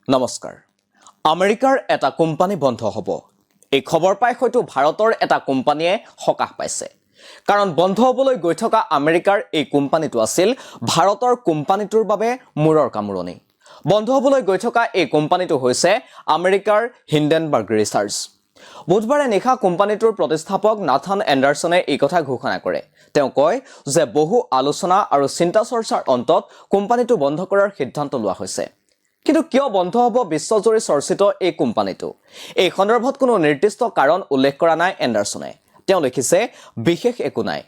নমস্কাৰ। আমেৰিকাৰ এটা কোম্পানী বন্ধ হ'ব। এই খবৰ পাই হয়তো ভাৰতৰ এটা কোম্পানীয়ে সকাহ পাইছে। কাৰণ বন্ধ হ'বলৈ গৈ থকা আমেৰিকাৰ এই কোম্পানীটো আছিল ভাৰতৰ কোম্পানীটোৰ বাবে মূৰৰ কামোৰণি। বন্ধ হ'বলৈ গৈ থকা এই কোম্পানীটো হৈছে আমেৰিকাৰ হিণ্ডেনবাৰ্গ ৰিচাৰ্চ। বুধবাৰে নিশা কোম্পানীটোৰ প্ৰতিষ্ঠাপক নাথান এণ্ডাৰছনে এই কথা ঘোষণা কৰে। তেওঁ কয় যে বহু আলোচনা আৰু চিন্তা চৰ্চাৰ অন্তত কোম্পানীটো বন্ধ কৰাৰ সিদ্ধান্ত লোৱা হৈছে। কিন্তু কিয় বন্ধ হ'ব বিশ্বজুৰি চৰ্চিত এই কোম্পানীটো? এই সন্দৰ্ভত কোনো নিৰ্দিষ্ট কাৰণ উল্লেখ কৰা নাই এণ্ডাৰছনে। তেওঁ লিখিছে, বিশেষ একো নাই,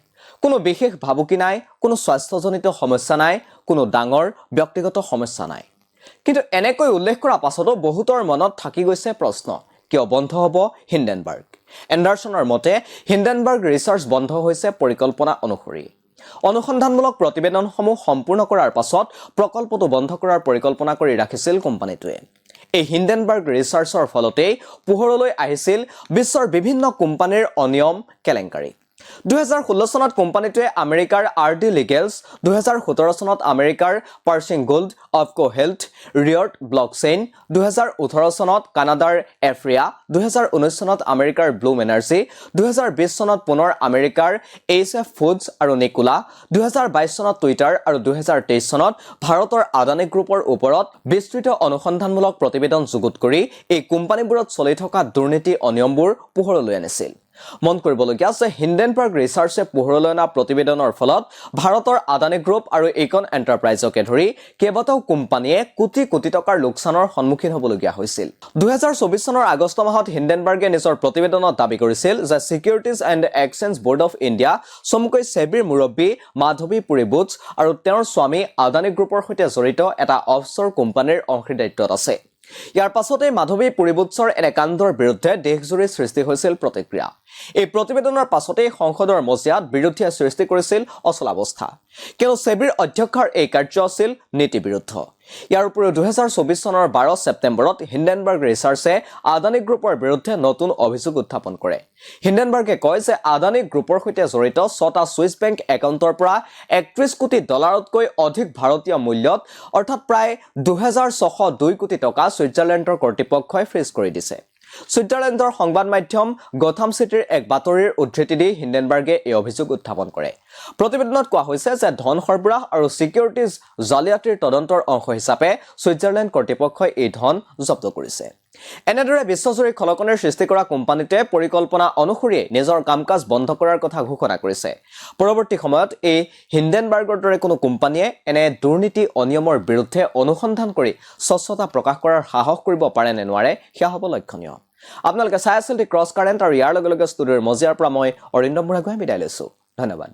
কোনো বিশেষ ভাবুকি নাই, কোনো স্বাস্থ্যজনিত সমস্যা নাই, কোনো ডাঙৰ ব্যক্তিগত সমস্যা নাই। কিন্তু এনেকৈ উল্লেখ কৰাৰ পাছতো বহুতৰ মনত থাকি গৈছে প্ৰশ্ন, কিয় বন্ধ হ'ব হিণ্ডেনবাৰ্গ? এণ্ডাৰছনৰ মতে হিণ্ডেনবাৰ্গ ৰিচাৰ্চ বন্ধ হৈছে পৰিকল্পনা অনুসৰি। অনুসন্ধানমূলক প্ৰতিবেদনসমূহ সম্পূৰ্ণ কৰাৰ পাছত প্ৰকল্পটো বন্ধ কৰাৰ পৰিকল্পনা কৰি ৰাখিছিল কোম্পানীটোৱে। এই হিণ্ডেনবাৰ্গ ৰিচাৰ্চৰ ফলতেই পোহৰলৈ আহিছিল বিশ্বৰ বিভিন্ন কোম্পানীৰ অনিয়ম কেলেংকাৰী। 2016 চনত কোম্পানীটোৱে আমেৰিকাৰ আৰ.ডি. লিগেলছ, 2017 চনত আমেৰিকাৰ পাৰ্চিং গোল্ড, অফকো হেল্থ, ৰিয়ট ব্লকচেইন, 2018 চনত কানাডাৰ এফ্ৰিয়া, 2019 চনত আমেৰিকাৰ ব্লুম এনাৰ্জি, 2020 চনত পুনৰ আমেৰিকাৰ এইচ.এফ. ফুডছ আৰু নিকোলা, 2022 চনত টুইটাৰ আৰু 2023 চনত ভাৰতৰ আদানী গ্ৰুপৰ ওপৰত বিস্তৃত অনুসন্ধানমূলক প্ৰতিবেদন যুগুত কৰি এই কোম্পানীবোৰত চলি থকা দুৰ্নীতি অনিয়মবোৰ পোহৰলৈ আনিছিল। মন কৰিবলগীয়া যে হিণ্ডেনবাৰ্গ ৰিচাৰ্চে পোহৰলৈ অনা প্ৰতিবেদনৰ ফলত ভাৰতৰ আদানী গ্ৰুপ আৰু এইকন এণ্টাৰপ্ৰাইজকে ধৰি কেইবাটাও কোম্পানীয়ে কোটি কোটি টকাৰ লোকচানৰ সন্মুখীন হ'বলগীয়া হৈছিল। 2024 চনৰ আগষ্ট মাহত হিণ্ডেনবাৰ্গে নিজৰ প্ৰতিবেদনত দাবী কৰিছিল যে securities and exchange board of India, চমুকৈ ছেবিৰ মুৰব্বী মাধৱী পুৰী বুটছ আৰু তেওঁৰ স্বামী আদানী গ্ৰুপৰ সৈতে জড়িত এটা অফশ্ব'ৰ কোম্পানীৰ অংশীদাৰিত্বত আছে। ইয়াৰ পাছতে মাধৱী পুৰী বুটছৰ এনে কাণ্ডৰ বিৰুদ্ধে দেশজুৰি সৃষ্টি হৈছিল প্ৰতিক্ৰিয়া। এই প্ৰতিবেদনৰ পাছতেই সংসদৰ মজিয়াত বিৰোধীয়ে সৃষ্টি কৰিছিল অচলাৱস্থা, কিয়নো ছেবিৰ অধ্যক্ষৰ এই কাৰ্য আছিল নীতি বিৰুদ্ধ। ইয়াৰ উপৰিও 2024 চনৰ 12 ছেপ্টেম্বৰত হিণ্ডেনবাৰ্গ ৰিচাৰ্চে আদানী গ্ৰুপৰ বিৰুদ্ধে নতুন অভিযোগ উত্থাপন কৰে। হিণ্ডেনবাৰ্গে কয় যে আদানী গ্ৰুপৰ সৈতে জড়িত 6টা ছুইছ বেংক একাউণ্টৰ পৰা 31 কোটি ডলাৰতকৈ অধিক ভাৰতীয় মূল্যত অৰ্থাৎ প্ৰায় 2602 কোটি টকা ছুইজাৰলেণ্ডৰ কৰ্তৃপক্ষই ফ্ৰিজ কৰি দিছে। ছুইজাৰলেণ্ডৰ সংবাদ মাধ্যম গথাম চিটিৰ এক বাতৰিৰ উদ্ধৃতি দি হিণ্ডেনবাৰ্গে এই অভিযোগ উত্থাপন কৰে। প্ৰতিবেদনত কোৱা হৈছে যে ধন সৰবৰাহ আৰু ছিকিউৰিটিজ জালিয়াতিৰ তদন্তৰ অংশ হিচাপে ছুইজাৰলেণ্ড কৰ্তৃপক্ষই এই ধন জব্দ কৰিছে। এনেদৰে বিশ্বজুৰি খলকনিৰ সৃষ্টি কৰা কোম্পানীটোৱে পৰিকল্পনা অনুসৰিয়ে নিজৰ কাম কাজ বন্ধ কৰাৰ কথা ঘোষণা কৰিছে। পৰৱৰ্তী সময়ত এই হিণ্ডেনবাৰ্গৰ দৰে কোনো কোম্পানীয়ে এনে দুৰ্নীতি অনিয়মৰ বিৰুদ্ধে অনুসন্ধান কৰি স্বচ্ছতা প্ৰকাশ কৰাৰ সাহস কৰিব পাৰে নে নোৱাৰে সেয়া হ'ব লক্ষণীয়। আপোনালোকে চাই আছিল দি ক্ৰছ কাৰেণ্ট আৰু ইয়াৰ লগে লগে ষ্টুডিঅ'ৰ মজিয়াৰ পৰা মই অৰিন্দম বুঢ়াগোহাঁই বিদায় লৈছোঁ। ধন্যবাদ।